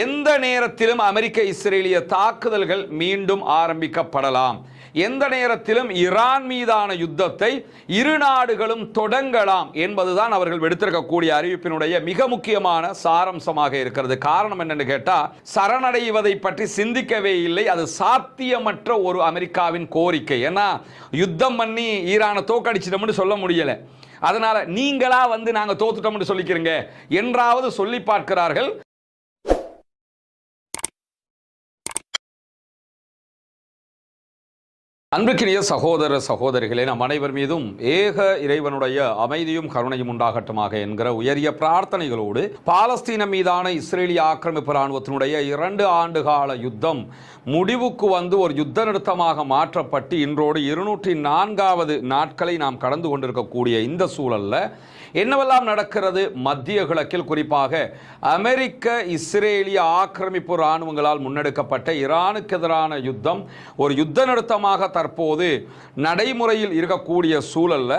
எந்த நேரத்திலும் அமெரிக்க இஸ்ரேலிய தாக்குதல்கள் மீண்டும் ஆரம்பிக்கப்படலாம். எந்த நேரத்திலும் ஈரான் மீதான யுத்தத்தை இரு நாடுகளும் தொடங்கலாம் என்பதுதான் அவர்கள் விடுத்திருக்கக்கூடிய அறிவிப்பினுடைய மிக முக்கியமான சாராம்சமாக இருக்கிறது. காரணம் என்னன்னு கேட்டா, சரணடைவதை பற்றி சிந்திக்கவே இல்லை. அது சாத்தியமற்ற ஒரு அமெரிக்காவின் கோரிக்கை. ஏன்னா யுத்தம் பண்ணி ஈரானை தோக்கடிச்சிட்டோம்னு சொல்ல முடியல. அதனால நீங்களா நாங்க தோத்துட்டோம்னு சொல்லிக்கிறீங்க என்றாவது சொல்லி பார்க்கிறார்கள். அன்புக்கினிய சகோதர சகோதரிகளே, நம் அனைவர் மீதும் ஏக இறைவனுடைய அமைதியும் கருணையும் உண்டாகட்டுமாக என்கிற உயரிய பிரார்த்தனைகளோடு, பாலஸ்தீனம் மீதான இஸ்ரேலிய ஆக்கிரமிப்பு இராணுவத்தினுடைய 2 ஆண்டுகால யுத்தம் முடிவுக்கு ஒரு யுத்த நிறுத்தமாக மாற்றப்பட்டு இன்றோடு 204வது நாட்களை நாம் கடந்து கொண்டிருக்கக்கூடிய இந்த சூழல்ல என்னவெல்லாம் நடக்கிறது? மத்திய கிழக்கில் குறிப்பாக அமெரிக்க இஸ்ரேலிய ஆக்கிரமிப்பு இராணுவங்களால் முன்னெடுக்கப்பட்ட ஈரானுக்கு எதிரான யுத்தம் ஒரு யுத்த நிறுத்தமாக தற்போது நடைமுறையில் இருக்கக்கூடிய சூழல்ல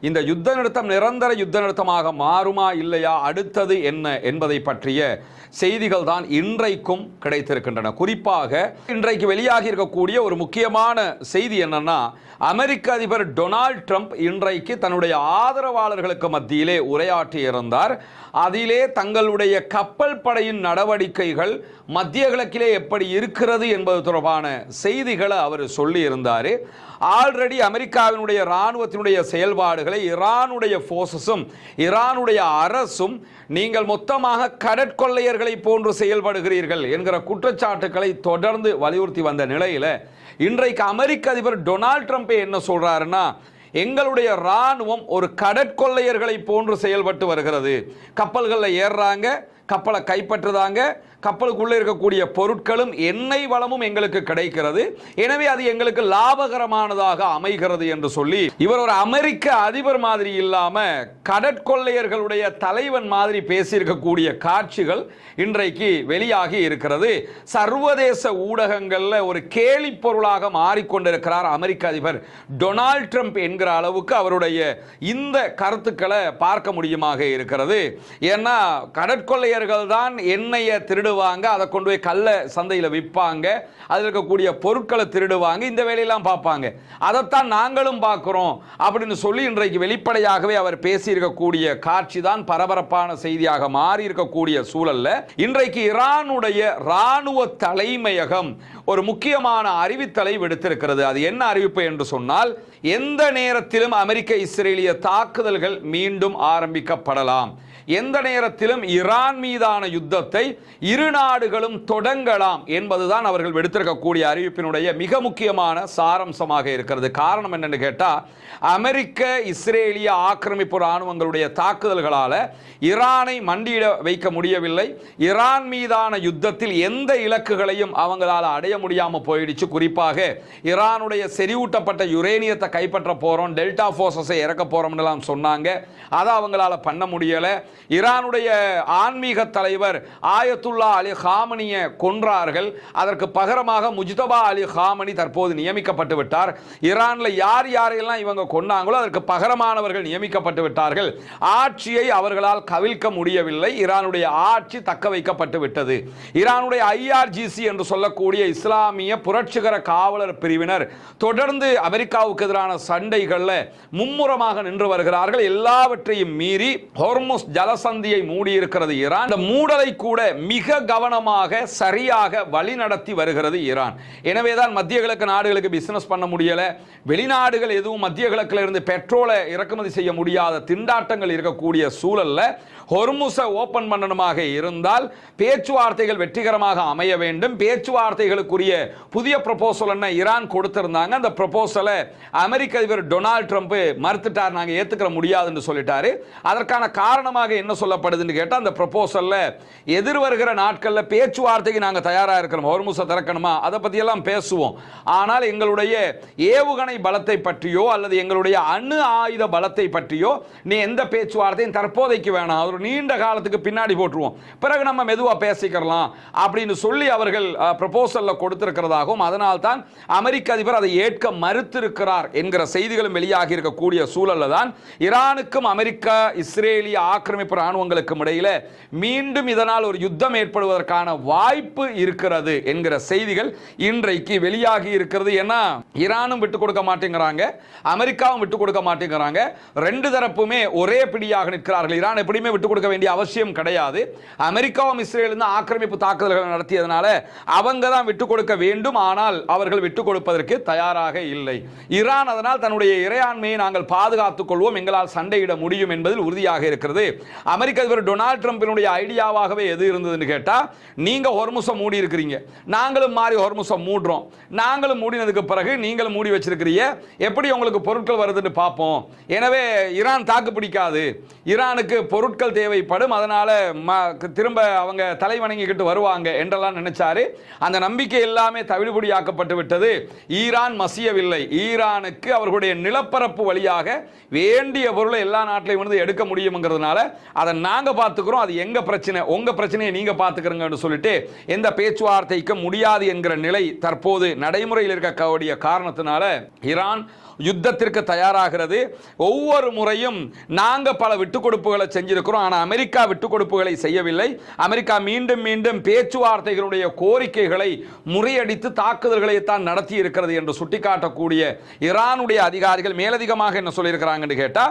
இந்த யுத்த நிறுத்தம் நிரந்தர யுத்த நிறுத்தமாக மாறுமா இல்லையா, அடுத்தது என்ன என்பதை பற்றிய செய்திகள் தான் இன்றைக்கும் கிடைத்திருக்கின்றன. குறிப்பாக இன்றைக்கு வெளியாகி இருக்கக்கூடிய ஒரு முக்கியமான செய்தி என்னன்னா, அமெரிக்க அதிபர் டொனால்ட் ட்ரம்ப் இன்றைக்கு தன்னுடைய ஆதரவாளர்களுக்கு மத்தியிலே உரையாற்றி இருந்தார். அதிலே தங்களுடைய கப்பல் படையின் நடவடிக்கைகள் மத்திய கிழக்கிலே எப்படி இருக்கிறது என்பது தொடர்பான செய்திகளை அவர் சொல்லி இருந்தார். ஆல்ரெடி அமெரிக்காவினுடைய இராணுவத்தினுடைய செயல்பாடுகளை ஈரானுடைய போர்சஸும் ஈரானுடைய அரசும் நீங்கள் மொத்தமாக கடற்கொள்ளையர்களை போன்று செயல்படுகிறீர்கள் என்கிற குற்றச்சாட்டுக்களை தொடர்ந்து வலியுறுத்தி வந்த நிலையில் இன்றைக்கு அமெரிக்க அதிபர் டொனால்ட் ட்ரம்ப் என்ன சொல்றாருன்னா, எங்களுடைய இராணுவம் ஒரு கடற்கொள்ளையர்களை போன்று செயல்பட்டு வருகிறது. கப்பல்களில் ஏறுறாங்க, கப்பலை கைப்பற்றுறாங்க, கப்பலுக்குள்ளே இருக்கக்கூடிய பொருட்களும் எண்ணெய் வளமும் எங்களுக்கு கிடைக்கிறது, எனவே அது எங்களுக்கு லாபகரமானதாக அமைகிறது என்று சொல்லி இவர் ஒரு அமெரிக்க அதிபர் மாதிரி இல்லாம கடற்கொள்ளையர்களுடைய தலைவன் மாதிரி பேசியிருக்கக்கூடிய காட்சிகள் இன்றைக்கு வெளியாகி இருக்கிறது. சர்வதேச ஊடகங்கள்ல ஒரு கேலி பொருளாக மாறிக்கொண்டிருக்கிறார் அமெரிக்க அதிபர் டொனால்ட் ட்ரம்ப் என்கிற அளவுக்கு அவருடைய இந்த கருத்துக்களை பார்க்க முடியுமாக இருக்கிறது. ஏன்னா கடற்கொள்ளையர்கள் தான் எண்ணெயை திருடுவாங்க, அதை கொண்டு போய் கள்ள சந்தையில் விற்பாங்க, அதில் இருக்கக்கூடிய பொருட்களை திருடுவாங்க, இந்த வேலையெல்லாம் பார்ப்பாங்க, அதைத்தான் நாங்களும் பார்க்கிறோம் அப்படின்னு சொல்லி இன்றைக்கு வெளிப்படையாகவே அவர் பேசியிருக்கக்கூடிய காட்சி தான் பரபரப்பான செய்தியாக மாறி இருக்கக்கூடிய சூழல்ல இன்றைக்கு ஈரானுடைய இராணுவ தலைமையகம் ஒரு முக்கியமான அறிவித்தலை விடுத்திருக்கிறது. அது என்ன அறிவிப்பு என்று சொன்னால், எந்த நேரத்திலும் அமெரிக்க இஸ்ரேலிய தாக்குதல்கள் மீண்டும் ஆரம்பிக்கப்படலாம், எந்த நேரத்திலும் ஈரான் மீதான யுத்தத்தை இரு நாடுகளும் தொடங்கலாம் என்பதுதான் அவர்கள் விடுத்திருக்கக்கூடிய அறிவிப்பினுடைய மிக முக்கியமான சாராம்சமாக இருக்கிறது. காரணம் என்னன்னு கேட்டா, அமெரிக்க இஸ்ரேலிய ஆக்கிரமிப்பு இராணுவங்களுடைய தாக்குதல்களால ஈரானை மண்டியிட வைக்க முடியவில்லை. ஈரான் மீதான யுத்தத்தில் எந்த இலக்குகளையும் அவங்களால அடைய முடியாம போயிடுச்சு. குறிப்பாக ஈரானுடைய செறிவூட்டப்பட்ட யுரேனியத்தை கைப்பற்ற போறோம், டெல்டா போர்சஸை இறக்க போறோம்னு சொன்னாங்க, அதை அவங்களால பண்ண முடியல. ஈரானுடைய ஆன்மீக தலைவர் ஆயத்துல்லா அலி காமனியை கொன்றார்கள். அதற்கு பகரமாக முஜ்தபா அலி காமனி தற்போது நியமிக்கப்பட்டு விட்டார். ஈரான்ல யார் யாரையெல்லாம் இவங்க கொன்னாங்களோ அதற்கு பகரமானவர்கள் நியமிக்கப்பட்டு விட்டார்கள். ஆட்சியை அவர்களால் கவிழ்க்க முடியவில்லை. ஈரானுடைய ஆட்சி தக்க வைக்கப்பட்டு விட்டது. ஈரானுடைய IRGC என்று சொல்லக்கூடிய இஸ்லாமிய புரட்சிகர காவலர் பிரிவினர் தொடர்ந்து அமெரிக்காவுக்கு எதிரான சண்டைகளில் மும்முரமாக நின்று வருகிறார்கள். எல்லாவற்றையும் மீறி ஹோர்முஸ் ஜலசந்தியை மூடி இருக்கிறது ஈரான். இந்த மூடலை கூட மிக கவனமாக சரியாக வழி நடத்தி வருகிறது ஈரான். எனவேதான் மத்திய கிழக்கு நாடுகளுக்கு பிசினஸ் பண்ண முடியல, வெளிநாடுகள் எதுவும் மத்திய கிழக்கில் இருந்து பெட்ரோலை இறக்குமதி செய்ய முடியாத திண்டாட்டங்கள் இருக்கக்கூடிய சூழல்ல ஹொர்முஸை ஓபன் பண்ணணுமாக இருந்தால் பேச்சுவார்த்தைகள் வெற்றிகரமாக அமைய வேண்டும். பேச்சுவார்த்தைகளுக்குரிய புதிய ப்ரொபோசல் என்ன ஈரான் கொடுத்திருந்தாங்க, அந்த ப்ரொபோசலை அமெரிக்க அதிபர் டொனால்ட் ட்ரம்ப் மறுத்துட்டார், நாங்கள் ஏற்றுக்கிற முடியாதுன்னு சொல்லிட்டாரு. அதற்கான காரணமாக என்ன சொல்லப்படுதுன்னு கேட்டால், அந்த ப்ரொபோசல்ல எதிர்வருகிற நாட்களில் பேச்சுவார்த்தைக்கு நாங்கள் தயாராக இருக்கிறோம், ஹொர்முஸை திறக்கணுமா அதை பற்றியெல்லாம் பேசுவோம், ஆனால் எங்களுடைய ஏவுகணை பலத்தை பற்றியோ அல்லது எங்களுடைய அணு ஆயுத பலத்தை பற்றியோ நீ எந்த பேச்சுவார்த்தையும் தற்போதைக்கு வேணாம், ஒரு நீண்ட காலத்துக்கு பின்னாடி போட்டுருவோம், பிறகு நம்ம மெதுவாக பேசிக்கலாம் அப்படின்னு சொல்லி அவர்கள் ப்ரொபோசலில் கொடுத்திருக்கிறதாகவும், அதனால் தான் அமெரிக்க அதிபர் அதை ஏற்க மறுத்திருக்கிறார் என்கிற செய்திகளும் வெளியாகி இருக்கக்கூடிய சூழலில் தான் ஈரானுக்கும் அமெரிக்கா இஸ்ரேலிய ஆக்கிரமிப்பு ராணுவங்களுக்கும் இடையில மீண்டும் இதனால் ஒரு யுத்தம் ஏற்படுவதற்கான வாய்ப்பு இருக்கிறது என்கிற செய்திகள் இன்றைக்கு வெளியாகி இருக்கிறது. ஏன்னா ஈரானும் விட்டு கொடுக்க மாட்டேங்கிறாங்க, அமெரிக்காவும் விட்டு கொடுக்க மாட்டேங்கிறாங்க. ரெண்டு தரப்புமே ஒரே பிடியாக நிற்கிறார்கள். ஈரான் எப்படியுமே விட்டு கொடுக்க வேண்டிய அவசியம் கிடையாது. அமெரிக்காவும் இஸ்ரேலும் ஆக்கிரமிப்பு தாக்குதல்கள் நடத்தியதனால அவங்க தான் விட்டு கொடுக்க வேண்டும். ஆனால் அவர்கள் விட்டு கொடுப்பதற்கு தயாராக இல்லை. ஈரான் அதனால் தன்னுடைய இறையாண்மையை நாங்கள் பாதுகாத்துக் கொள்வோம், எங்களால் சண்டையிட முடியும் என்பதில் உறுதியாக இருக்கிறது. அமெரிக்க அதிபர் டொனால்ட் ட்ரம்பினுடைய ஐடியாவாகவே எது இருந்ததுன்னு கேட்டா, நீங்க ஹொர்முஸை மூடி இருக்கிறீங்க, நாங்களும் மாறி ஹொர்முஸை மூடுறோம், நாங்களும் மூடினதுக்கு பிறகு நீங்களும் மூடி வச்சிருக்கிறீங்க, எப்படி உங்களுக்கு பொருட்கள் வருதுன்னு பார்ப்போம். எனவே ஈரான் தாக்கு பிடிக்காது, ஈரானுக்கு பொருட்கள் தேவைப்படும், அதனால திரும்ப அவங்க தலை வணங்கிக்கிட்டு வருவாங்க என்றெல்லாம் நினைச்சாரு. அந்த நம்பிக்கை எல்லாமே தவிடுபடியாக்கப்பட்டு விட்டது. ஈரான் மசியவில்லை. ஈரானுக்கு அவர்களுடைய நிலப்பரப்பு வழியாக வேண்டிய பொருளை எல்லா நாட்டிலையும் வந்து எடுக்க முடியுங்கிறதுனால அதை நாங்க பார்த்துக்கிறோம், அது எங்க பிரச்சனை, உங்க பிரச்சனையை நீங்க பார்த்துக்கிறீங்கன்னு சொல்லிட்டு எந்த பேச்சுவார்த்தைக்கு முடியாது என்கிற நிலை தற்போது நடைமுறையில் இருக்கக்கூடிய காரணத்தினால ஈரான் யுத்தத்திற்கு தயாராகிறது. ஒவ்வொரு முறையும் நாங்க பல விட்டுக் கொடுப்புகளை செஞ்சிருக்கிறோம், ஆனால் அமெரிக்கா விட்டுக் கொடுப்புகளை செய்யவில்லை. அமெரிக்கா மீண்டும் மீண்டும் பேச்சுவார்த்தைகளுடைய கோரிக்கைகளை முறியடித்து தாக்குதல்களை தான் நடத்தி இருக்கிறது என்று சுட்டிக்காட்டக்கூடிய ஈரானுடைய அதிகாரிகள் மேலதிகமாக என்ன சொல்லியிருக்கிறாங்கன்னு கேட்டா,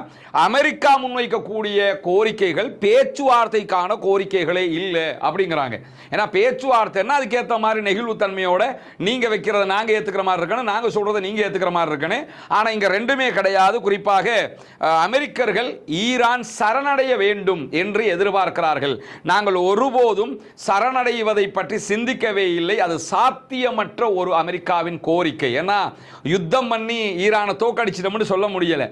அமெரிக்கா முன்வைக்கக்கூடிய கோரிக்கைகள் பேச்சுவார்த்தைக்கான கோரிக்கைகளே இல்லை அப்படிங்கிறாங்க. ஏன்னா பேச்சுவார்த்தைன்னா அதுக்கேற்ற மாதிரி நெகிழ்வுத்தன்மையோட நீங்க வைக்கிறத நாங்க ஏத்துக்கிற மாதிரி இருக்கணும், நாங்க சொல்றதை நீங்க ஏத்துக்கிற மாதிரி இருக்கணும். ஆனா இங்க ரெண்டுமே கிடையாது. குறிப்பாக அமெரிக்கர்கள் ஈரான் சரணடைய வேண்டும் என்று எதிர்பார்க்கிறார்கள். நாங்கள் ஒருபோதும் சரணடைவதை பற்றி சிந்திக்கவே இல்லை, அது சாத்தியமற்ற ஒரு அமெரிக்காவின் கோரிக்கை. ஏன்னா யுத்தம் பண்ணி ஈரானை தோக்கடிச்சிட்டோம்னு சொல்ல முடியல,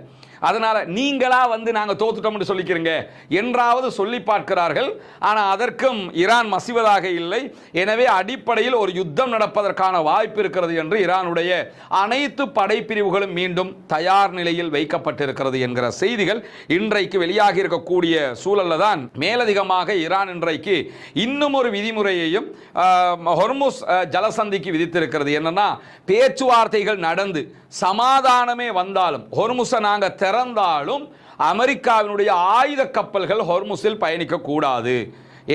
அதனால நீங்களா வந்து நாங்கள் தோத்துட்டோம்னு சொல்லிக்கிறீங்க என்றாவது சொல்லி பார்க்கிறார்கள். ஆனால் அதற்கும் ஈரான் மசிவதாக இல்லை. எனவே அடிப்படையில் ஒரு யுத்தம் நடப்பதற்கான வாய்ப்பு இருக்கிறது என்று ஈரானுடைய அனைத்து படைப்பிரிவுகளும் மீண்டும் தயார் நிலையில் வைக்கப்பட்டிருக்கிறது என்கிற செய்திகள் இன்றைக்கு வெளியாகி இருக்கக்கூடிய சூழலில் தான் மேலதிகமாக ஈரான் இன்றைக்கு இன்னும் ஒரு விதிமுறையையும் ஹொர்முஸ் ஜலசந்திக்கு விதித்திருக்கிறது. என்னன்னா, பேச்சுவார்த்தைகள் நடந்து சமாதானமே வந்தாலும் ஹொர்முஸை நாங்கள் திறந்தாலும் அமெரிக்காவினுடைய ஆயுத கப்பல்கள் ஹொர்முஸில் பயணிக்க கூடாது.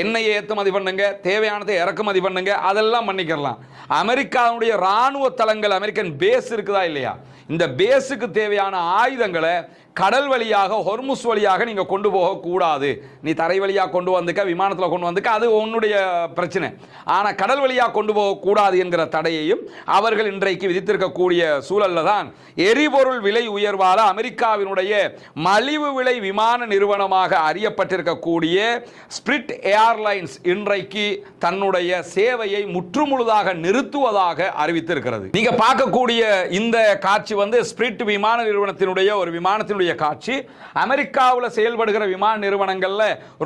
எண்ணெயை ஏற்றுமதி பண்ணுங்க, தேவையானதை இறக்குமதி பண்ணுங்க, அதெல்லாம் பண்ணிக்கலாம். அமெரிக்காவுடைய ராணுவ தளங்கள், அமெரிக்கன் பேஸ் இருக்குதா இல்லையா, இந்த பேஸுக்கு தேவையான ஆயுதங்களை கடல் வழியாக ஹொர்முஸ் வழியாக நீங்க கொண்டு போக கூடாது. நீ தரை வழியாக கொண்டு வந்துக்க, விமானத்தில் கொண்டு வந்துக்க, அது உன்னுடைய பிரச்சனை. ஆனா கடல் வழியாக கொண்டு போக கூடாது என்கிற தடையையும் அவர்கள் இன்றைக்கு விதித்திருக்கக்கூடிய சூழல்ல தான் எரிபொருள் விலை உயர்வால அமெரிக்காவினுடைய மலிவு விலை விமான நிறுவனமாக அறியப்பட்டிருக்கக்கூடிய ஸ்பிரிட் ஏர்லைன்ஸ் இன்றைக்கு தன்னுடைய சேவையை முற்றுமுழுதாக நிறுத்துவதாக அறிவித்திருக்கிறது. நீங்க பார்க்கக்கூடிய இந்த காட்சி வந்து ஸ்பிரிட் விமான நிறுவனத்தினுடைய ஒரு விமானத்தினுடைய காட்சி. அமெரிக்காவில் செயல்படுகிற விமான நிறுவனங்கள்ல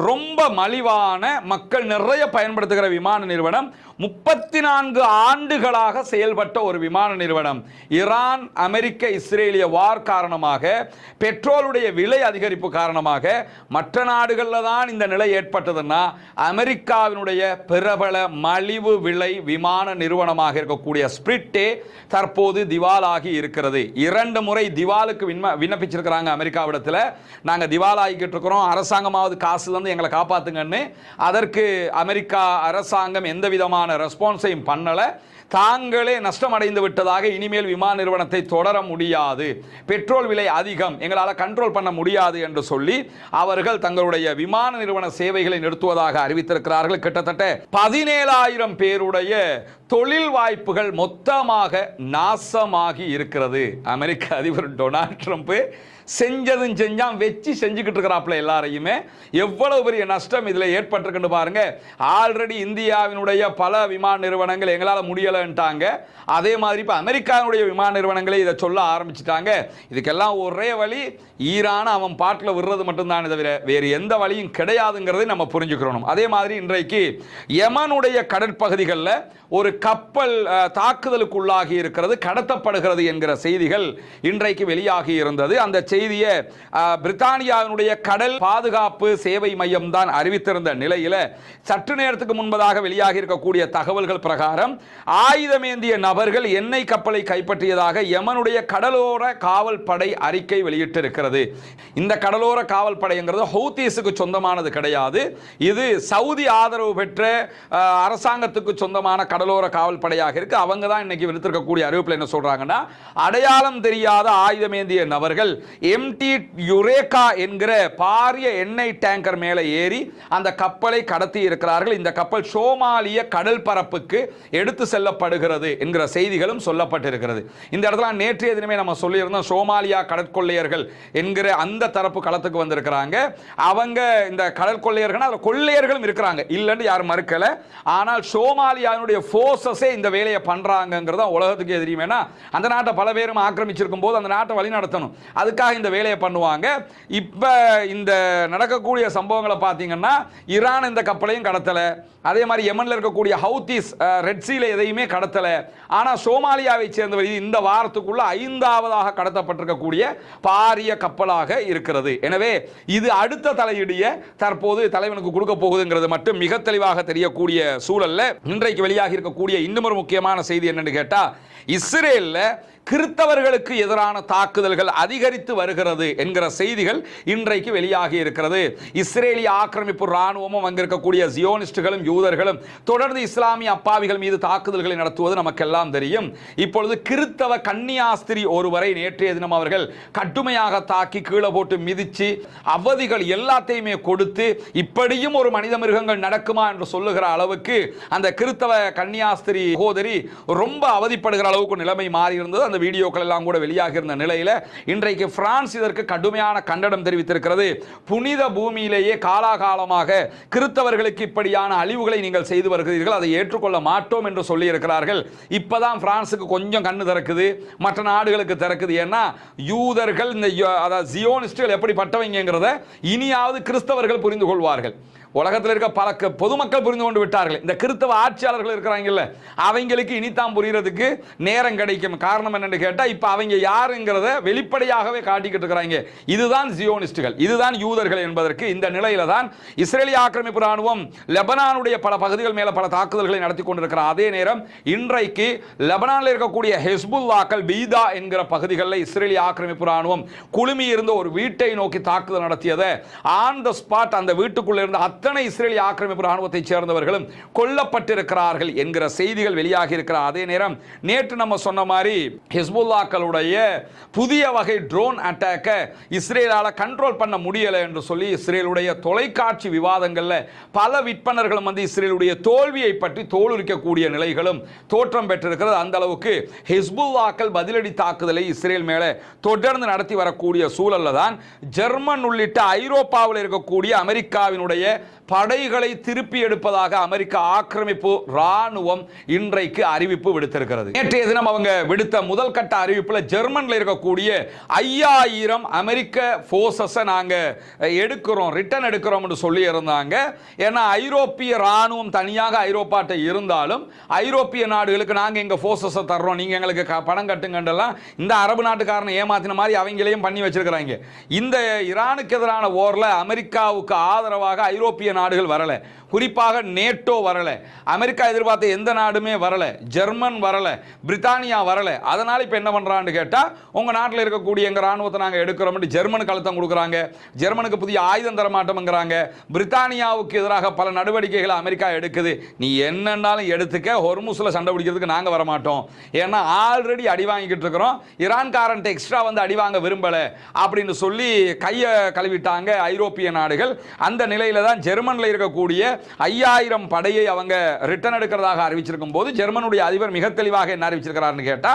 ரொம்ப மலிவான, மக்கள் நிறைய பயன்படுத்துகிற விமான நிறுவனம், 34 ஆண்டுகளாக செயல்பட்ட ஒரு விமான நிறுவனம். ஈரான் அமெரிக்க இஸ்ரேலிய வார் காரணமாக, பெட்ரோலுடைய விலை அதிகரிப்பு காரணமாக மற்ற நாடுகளில் தான் இந்த நிலை ஏற்பட்டதுன்னா, அமெரிக்காவினுடைய பிரபல மலிவு விலை விமான நிறுவனமாக இருக்கக்கூடிய ஸ்பிரிட்டே தற்போது திவாலாகி இருக்கிறது. 2 முறை திவாலுக்கு விண்ணப்பிச்சிருக்கிறாங்க அமெரிக்காவிடத்தில். நாங்கள் திவாலாகிக்கிட்டு இருக்கிறோம், அரசாங்கமாவது காசு வந்து எங்களை காப்பாத்துங்கன்னு. அதற்கு அமெரிக்கா அரசாங்கம் எந்த விதமான ரெஸ்பான்ஸையும் பண்ணல. தாங்களே நஷ்டம் அடைந்து விட்டதாக, இனிமேல் விமான நிறுவனத்தை தொடர முடியாது, பெட்ரோல் விலை அதிகம், எங்களால் கண்ட்ரோல் பண்ண முடியாது என்று சொல்லி அவர்கள் தங்களுடைய விமான நிறுவன சேவைகளை நிறுத்துவதாக அறிவித்திருக்கிறார்கள். கிட்டத்தட்ட 17,000 பேருடைய தொழில் வாய்ப்புகள் மொத்தமாக நாசமாகி இருக்கிறது. அமெரிக்க அதிபர் டொனால்ட் ட்ரம்ப் செஞ்சதும் செஞ்சான், வச்சு செஞ்சுக்கிட்டு இருக்கிறாப்புல எல்லாரையுமே. எவ்வளவு பெரிய நஷ்டம் இதில் ஏற்பட்டிருக்குன்னு பாருங்க. ஆல்ரெடி இந்தியாவினுடைய பல விமான நிறுவனங்கள் எங்களால் முடியலைன்ட்டாங்க. அதே மாதிரி இப்போ அமெரிக்காவினுடைய விமான நிறுவனங்களே இதை சொல்ல ஆரம்பிச்சிட்டாங்க. இதுக்கெல்லாம் ஒரே வழி, ஈரான் அவன் பாட்டில் விடுறது மட்டும்தான் தவிர வேறு எந்த வழியும் கிடையாதுங்கிறதை நம்ம புரிஞ்சுக்கிறோம். அதே மாதிரி இன்றைக்கு யமனுடைய கடற்பகுதிகளில் ஒரு கப்பல் தாக்குதலுக்குள்ளாகி இருக்கிறது, கடத்தப்படுகிறது என்கிற செய்திகள் இன்றைக்கு வெளியாகி இருந்தது. அந்த செய்தி செய்தியை பிரித்தானியாவினுடைய கடல் பாதுகாப்பு சேவை மையம் தான் அறிவித்திருந்த நிலையில் சற்று நேரத்துக்கு முன்பதாக வெளியாகி இருக்கக்கூடிய தகவல்கள் பிரகாரம் ஆயுதமேந்திய நபர்கள் எண்ணெய் கப்பலை கைப்பற்றியதாக யமனுடைய கடலோர காவல் படை அறிக்கை வெளியிட்டிருக்கிறது. இந்த கடலோர காவல் படைங்கிறது ஹவுதீஸுக்கு சொந்தமானது கிடையாது. இது சவுதி ஆதரவு பெற்ற அரசாங்கத்துக்கு சொந்தமான கடலோர காவல் படையாக இருக்கு. அவங்க தான் இன்னைக்கு விடுத்திருக்கக்கூடிய அறிவிப்பில் என்ன சொல்றாங்கன்னா, அடையாளம் தெரியாத ஆயுதமேந்திய நபர்கள் எம்டி யுரேகா என்கிற பாரிய எண்ணெய் டேங்கர் மேலே ஏறி அந்த கப்பலை கடத்தி இருக்கிறார்கள். இந்த கப்பல் சோமாலிய கடல் பரப்புக்கு எடுத்து செல்லப்படுகிறது என்கிற செய்திகளும் சொல்லப்பட்டிருக்கிறது. இந்த இடத்துல நேற்றைய தினமே நம்ம சொல்லியிருந்தோம், சோமாலியா கடற்கொள்ளையர்கள் என்கிற அந்த தரப்பு களத்துக்கு வந்திருக்கிறாங்க. அவங்க இந்த கடல் கொள்ளையர்கள் அதில் கொள்ளையர்களும் இருக்கிறாங்க, இல்லைன்னு யாரும் மறுக்கல. ஆனால் சோமாலியாவுடைய ஃபோர்ஸஸே இந்த வேலையை பண்றாங்கிறது உலகத்துக்கு தெரியும். ஏன்னா அந்த நாட்டை பல பேரும் ஆக்கிரமிச்சிருக்கும் போது அந்த நாட்டை வழி நடத்தணும், அதுக்காக இந்த வேலையை பண்ணுவாங்க. இப்ப இந்த நடக்கக்கூடிய சம்பவங்களை பார்த்தீங்கன்னா, ஈரான் இந்த கப்பலையும் கடத்தல, அதே மாதிரி யமன்ல இருக்கக்கூடிய ஹவுதீஸ் ரெட் சீல எதையுமே கடத்தல. ஆனா சோமாலியாவை சேர்ந்தவர் இந்த வாரத்துக்குள்ள 5ஆவதாக கடத்தப்பட்டிருக்கக்கூடிய பாரிய கப்பலாக இருக்கிறது. எனவே இது அடுத்த தலையிடிய தற்போது தலைவனுக்கு கொடுக்க போகுதுங்கிறது மட்டும் மிக தெளிவாக தெரியக்கூடிய சூழல்ல இன்றைக்கு வெளியாகி இருக்கக்கூடிய இன்னும் ஒரு முக்கியமான செய்தி என்னன்னு கேட்டா, இஸ்ரேல்ல கிறிஸ்தவர்களுக்கு எதிரான தாக்குதல்கள் அதிகரித்து வருகிறது என்கிற செய்திகள் இன்றைக்கு வெளியாகி இருக்கிறது. இஸ்ரேலிய ஆக்கிரமிப்பு ராணுவமும் அங்க இருக்கக்கூடிய ஜியோனிஸ்டுகளும் யூதர்களும் தொடர்ந்து இஸ்லாமிய அப்பாவிகள் மீது தாக்குதல்களை நடத்துவது நமக்கெல்லாம் தெரியும். இப்பொழுது கிறிஸ்தவ கன்னியாஸ்திரி ஒருவரை நேற்றைய தினம் அவர்கள் கடுமையாக தாக்கி கீழே போட்டு மிதிச்சு அவதிகள் எல்லாத்தையுமே கொடுத்து, இப்படியும் ஒரு மனித மிருகங்கள் நடக்குமா என்று சொல்லுகிற அளவுக்கு அந்த கிறிஸ்தவ கன்னியாஸ்திரி சகோதரி ரொம்ப அவதிப்படுகிற அளவுக்கு நிலைமை மாறி இருந்தது. அந்த வீடியோக்கள் எல்லாம் கூட வெளியாக இருந்த நிலையில் இன்றைக்கு பிரான்ஸ் இதற்கு கடுமையான கண்டனம் தெரிவித்திருக்கிறது. புனித பூமியிலேயே காலாகாலமாக கிறிஸ்தவர்களுக்கு இப்படியான அழிவுகளை நீங்கள் செய்து வருகிறீர்கள், அதை ஏற்றுக்கொள்ள மாட்டோம் என்று சொல்லி இருக்கிறார்கள். இப்பதான் பிரான்சுக்கு கொஞ்சம் கண்ணு திறக்குது, மற்ற நாடுகளுக்கு திறக்குது. ஏன்னா யூதர்கள் இந்த ஜியோனிஸ்டுகள் எப்படிப்பட்டவங்கிறத இனியாவது கிறிஸ்தவர்கள் புரிந்து கொள்வார்கள். உலகத்தில் இருக்க பல பொதுமக்கள் புரிந்து கொண்டு விட்டார்கள். இந்த கிறிஸ்தவ ஆட்சியாளர்கள் இருக்கிறாங்கல்ல, அவங்களுக்கு இனித்தான் புரியறதுக்கு நேரம் கிடைக்கும். காரணம் என்னன்னு கேட்டா, இப்ப அவங்க யாருங்கிறத வெளிப்படையாகவே காட்டிக்கிட்டு இருக்கிறாங்க. இதுதான் ஜியோனிஸ்டுகள், இதுதான் யூதர்கள் என்பதற்கு இந்த நிலையில தான் இஸ்ரேலிய ஆக்கிரமிப்பு ராணுவம் லெபனானுடைய பல பகுதிகள் மேல பல தாக்குதல்களை நடத்தி கொண்டிருக்கிற அதே நேரம் இன்றைக்கு லெபனானில் இருக்கக்கூடிய ஹெஸ்புல்லாக்கள் பீதா என்கிற பகுதிகளில் இஸ்ரேலிய ஆக்கிரமிப்பு ராணுவம் குழுமி இருந்த ஒரு வீட்டை நோக்கி தாக்குதல் நடத்தியதை ஆன் த ஸ்பாட் அந்த வீட்டுக்குள்ள இருந்த அத்தனை இஸ்ரேலிய ஆக்கிரமிப்பு ராணுவத்தைச் சேர்ந்தவர்களும் கொல்லப்பட்டிருக்கிறார்கள் என்கிற செய்திகள் வெளியாகி இருக்கிற அதே நேரம் நேற்று நம்ம சொன்ன மாதிரி ஹிஸ்புல்லாக்களுடைய புதிய வகை ட்ரோன் அட்டாக்கை இஸ்ரேலால கண்ட்ரோல் பண்ண முடியல என்று சொல்லி இஸ்ரேலுடைய தொலைக்காட்சி விவாதங்கள்ல பல விற்பனர்களும் வந்து இஸ்ரேலுடைய தோல்வியை பற்றி தோலுரிக்கக்கூடிய நிலைகளும் தோற்றம் பெற்றிருக்கிறது. அந்த அளவுக்கு ஹிஸ்புல்லாக்கள் பதிலடி தாக்குதலை இஸ்ரேல் மேலே தொடர்ந்து நடத்தி வரக்கூடிய சூழல்ல தான் ஜெர்மன் உள்ளிட்ட ஐரோப்பாவில் இருக்கக்கூடிய அமெரிக்காவினுடைய படைகளை திருப்பி எடுப்பதாக அமெரிக்க ஆக்கிரமிப்பு ராணுவம் இன்றைக்கு அறிவிப்பு விடுத்திருக்கிறது. நேற்றைய தினம் அவங்க விடுத்த முதல் கட்ட அறிவிப்பில் ஜெர்மன்ல இருக்கக்கூடிய 5000 அமெரிக்க போர்சஸ் நாங்க எடுக்கிறோம், ரிட்டர்ன் எடுக்கிறோம் என்று சொல்லி இருந்தாங்க. ஏன்னா ஐரோப்பிய ராணுவம் தனியாக ஐரோப்பாட்ட இருந்தாலும் ஐரோப்பிய நாடுகளுக்கு நாங்க எங்க போர்சஸ் தர்றோம், நீங்க எங்களுக்கு பணம் கட்டுங்கன்றலாம் இந்த அரபு நாட்டுக்காரனை ஏமாத்தின மாதிரி அவங்களையும் பண்ணி வச்சிருக்கிறாங்க. இந்த ஈரானுக்கு எதிரான போர்ல அமெரிக்காவுக்கு ஆதரவாக ஐரோப்பிய நாடுகள் வரல, குறிப்பாக நேட்டோ வரல, அமெரிக்கா எதிர்பார்த்த எந்த நாடுமே வரல, ஜெர்மன் வரல, பிரித்தானியா வரல. அதனால இப்ப என்ன பண்றான்னு கேட்டா, உங்க நாட்டில் இருக்கக்கூடிய எங்க ராணுவத்தை நாங்க எடுக்கிறோம், ஜெர்மனுக்கு அழுத்தம் கொடுக்குறாங்க, ஜெர்மனுக்கு புதிய ஆயுதம் தர மாட்டோம்ங்கிறாங்க. பிரித்தானியாவுக்கு எதிராக பல நடவடிக்கைகளை அமெரிக்கா எடுக்குது. நீ என்னன்னாலும் எடுத்துக்க, ஹொர்முஸ்ல சண்டை பிடிக்கிறதுக்கு நாங்க வர மாட்டோம், ஏன்னா ஆல்ரெடி அடி வாங்கிட்டு இருக்கிறோம், ஈரான்காரன் எக்ஸ்ட்ரா வந்து அடி வாங்க விரும்பல அப்படின்னு சொல்லி கையை கழுவிட்டாங்க ஐரோப்பிய நாடுகள். அந்த நிலையில தான் ஜெர்மன்ல இருக்கக்கூடிய 5000 படையை அவங்க ரிட்டர்ன் எடுக்கிறதாக அறிவிச்சிருக்கும் போது ஜெர்மனுடைய அதிபர் மிக தெளிவாக என்ன அறிவிச்சிருக்கிறார்னு கேட்டா,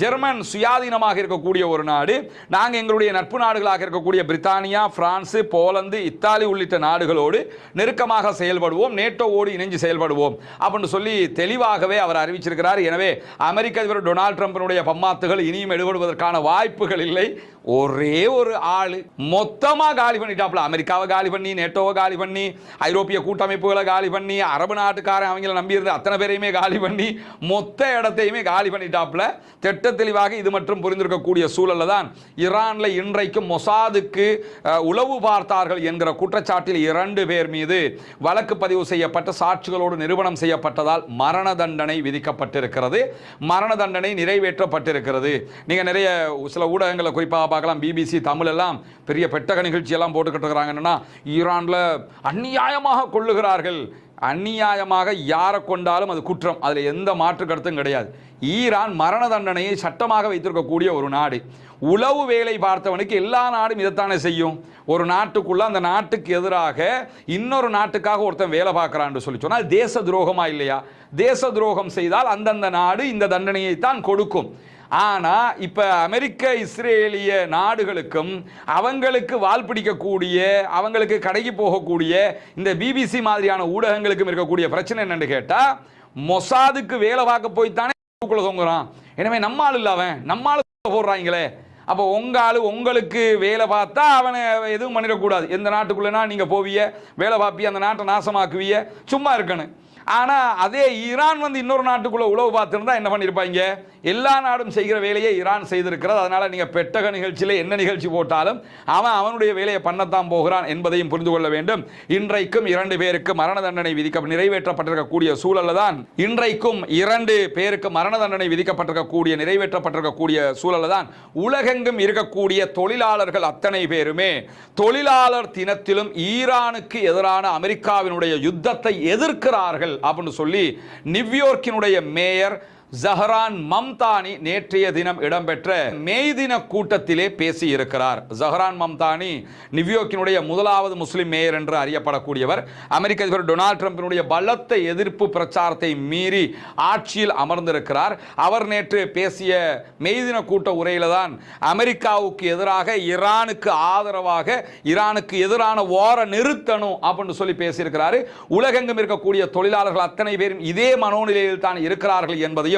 ஜெர்மன் சுயாதீனமாக இருக்கக்கூடிய ஒரு நாடு, நாங்க எங்களுடைய நட்பு நாடுகளாக இருக்கக்கூடிய பிரித்தானியா, பிரான்ஸ், போலந்து, இத்தாலி உள்ளிட்ட நாடுகளோடு நெருக்கமாக செயல்படுவோம், நேட்டோவோடு இணைஞ்சு செயல்படுவோம் அப்படின்னு சொல்லி தெளிவாகவே அவர் அறிவிச்சிருக்கிறார். எனவே அமெரிக்க அதிபர் டொனால்ட் ட்ரம்பினுடைய பம்மாத்துகள் இனியும் எடுபடுவதற்கான வாய்ப்புகள் இல்லை. ஒரே ஒரு ஆளு மொத்தமா காலி பண்ணிட்டாப்ல. அமெரிக்காவை காலி பண்ணி, நேட்டோவை காலி பண்ணி, ஐரோப்பிய கூட்டமைப்புகளை காலி பண்ணி, அரபு நாட்டுக்காரன் அவங்கள நம்பி இருந்த அத்தனை பேரையுமே காலி பண்ணி, மொத்த இடத்தையுமே காலி பண்ணிட்டாப்ல. திட்ட தெளிவாக இது மற்றும் புரிந்திருக்கக்கூடிய சூழல்ல தான் ஈரான்ல இன்றைக்கும் மொசாதுக்கு உளவு பார்த்தார்கள் என்கிற குற்றச்சாட்டில் 2 பேர் மீது வழக்கு பதிவு செய்யப்பட்ட சாட்சிகளோடு நிரூபணம் செய்யப்பட்டதால் மரண தண்டனை விதிக்கப்பட்டிருக்கிறது. மரண தண்டனை நிறைவேற்றப்பட்டிருக்கிறது. நீங்க நிறைய சில ஊடகங்களை குறிப்பாக பார்க்கலாம், பிபிசி தமிழ் எல்லாம் பெரிய பெட்டக நிகழ்ச்சி எல்லாம் போட்டுக்கிட்டு இருக்கிறாங்கன்னா, ஈரான்ல அநியாயமாக கொள்ளுகிறார்கள். அநியாயமாக யாரை கொண்டாலும் அது குற்றம், அதில் எந்த மாற்று கருத்தும் கிடையாது. ஈரான் மரண தண்டனையை சட்டமாக வைத்திருக்கக்கூடிய ஒரு நாடு. உளவு வேலை பார்த்தவனுக்கு எல்லா நாடும் இதைத்தானே செய்யும். ஒரு நாட்டுக்குள்ள அந்த நாட்டுக்கு எதிராக இன்னொரு நாட்டுக்காக ஒருத்தன் வேலை பார்க்கிறான்னு சொல்லி சொன்னால் தேச துரோகமா இல்லையா? தேச துரோகம் செய்தால் அந்தந்த நாடு இந்த தண்டனையை தான் கொடுக்கும். ஆனா இப்ப அமெரிக்க இஸ்ரேலிய நாடுகளுக்கும் அவங்களுக்கு வால் பிடிக்கக்கூடிய, அவங்களுக்கு கடைக்கு போகக்கூடிய இந்த பிபிசி மாதிரியான ஊடகங்களுக்கும் இருக்கக்கூடிய பிரச்சனை என்னன்னு கேட்டா, மொசாதுக்கு வேலை பார்க்க போய்த்தானே தொங்குறான். எனவே நம்மால் இல்ல, அவன் நம்மால் போடுறாங்களே. அப்போ உங்க ஆளு உங்களுக்கு வேலை பார்த்தா அவனை எதுவும் பண்ணிடக்கூடாது. எந்த நாட்டுக்குள்ளனா நீங்க போவிய, வேலை பார்ப்பிய, அந்த நாட்டை நாசமாக்குவிய, சும்மா இருக்கணும். ஆனா அதே ஈரான் வந்து இன்னொரு நாட்டுக்குள்ள உளவு பார்த்திருந்தா என்ன பண்ணிருப்பாங்க? எல்லா நாடும் செய்கிற வேலையை ஈரான் செய்திருக்கிறது. அதனால நீங்க பெட்டக நிகழ்ச்சியில என்ன நிகழ்ச்சி போட்டாலும் அவன் அவனுடைய வேலையை பண்ணத்தான் போகிறான் என்பதையும் புரிந்து கொள்ள வேண்டும். இன்றைக்கும் 2 பேருக்கு மரண தண்டனை நிறைவேற்றப்பட்டிருக்கக்கூடிய சூழல்ல தான் இன்றைக்கும் 2 பேருக்கு மரண தண்டனை விதிக்கப்பட்டிருக்கக்கூடிய நிறைவேற்றப்பட்டிருக்கக்கூடிய சூழல்ல தான் உலகெங்கும் இருக்கக்கூடிய தொழிலாளர்கள் அத்தனை பேருமே தொழிலாளர் தினத்திலும் ஈரானுக்கு எதிரான அமெரிக்காவினுடைய யுத்தத்தை எதிர்க்கிறார்கள் அப்படின்னு சொல்லி நியூயார்க்கினுடைய மேயர் ஜஹரான் மம்தானி நேற்றைய தினம் இடம்பெற்ற மே தின கூட்டத்திலே பேசி இருக்கிறார். ஜஹரான் மம்தானி நியூயார்க்கினுடைய 1வது முஸ்லிம் மேயர் என்று அறியப்படக்கூடியவர். அமெரிக்க அதிபர் டொனால்ட் ட்ரம்பினுடைய பலத்த எதிர்ப்பு பிரச்சாரத்தை மீறி ஆட்சியில் அமர்ந்திருக்கிறார். அவர் நேற்று பேசிய மே தின கூட்ட உரையில தான் அமெரிக்காவுக்கு எதிராக ஈரானுக்கு ஆதரவாக, ஈரானுக்கு எதிரான வார நிறுத்தணும் அப்படின்னு சொல்லி பேசியிருக்கிறார். உலகெங்கும் இருக்கக்கூடிய தொழிலாளர்கள் அத்தனை பேரும் இதே மனோநிலையில் தான் இருக்கிறார்கள் என்பதையும்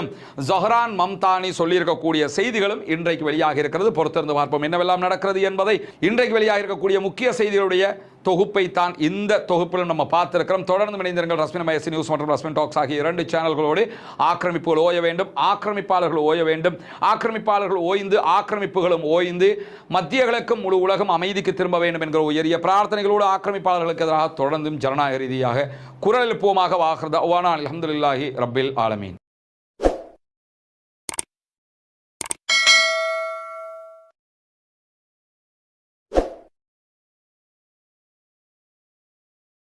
ஜஹரான் மம்தானி சொல்லியிருக்கக்கூடிய செய்திகளும் இன்றைக்கு வெளியாக இருக்கிறது. பொறுத்திருந்து பார்ப்போம் என்னவெல்லாம் நடக்கிறது என்பதை. இன்றைக்கு வெளியாக இருக்கக்கூடிய முக்கிய செய்திகளுடைய தொகுப்பை தான் இந்த தொகுப்பிலும் நம்ம பார்த்திருக்கிறோம். தொடர்ந்து இணைந்திருங்கள். ரஸ்மின் மயசி நியூஸ் மற்றும் ரஸ்மின் டாக்ஸ் ஆகிய 2 சேனல்களோடு. ஆக்கிரமிப்புகள் ஓய வேண்டும், ஆக்கிரமிப்பாளர்கள் ஓய வேண்டும், ஆக்கிரமிப்பாளர்கள் ஓய்ந்து ஆக்கிரமிப்புகளும் ஓய்ந்து மத்திய கிழக்கும் முழு உலகம் அமைதிக்கு திரும்ப வேண்டும் என்கிற உயரிய பிரார்த்தனைகளோடு ஆக்கிரமிப்பாளர்களுக்கு எதிராக தொடர்ந்தும் ஜனநாயக ரீதியாக குரல் எழுப்புவோமாக. வாஹ்ரதா அல்ஹம்துலில்லாஹி ரப்பில் ஆலமீன்.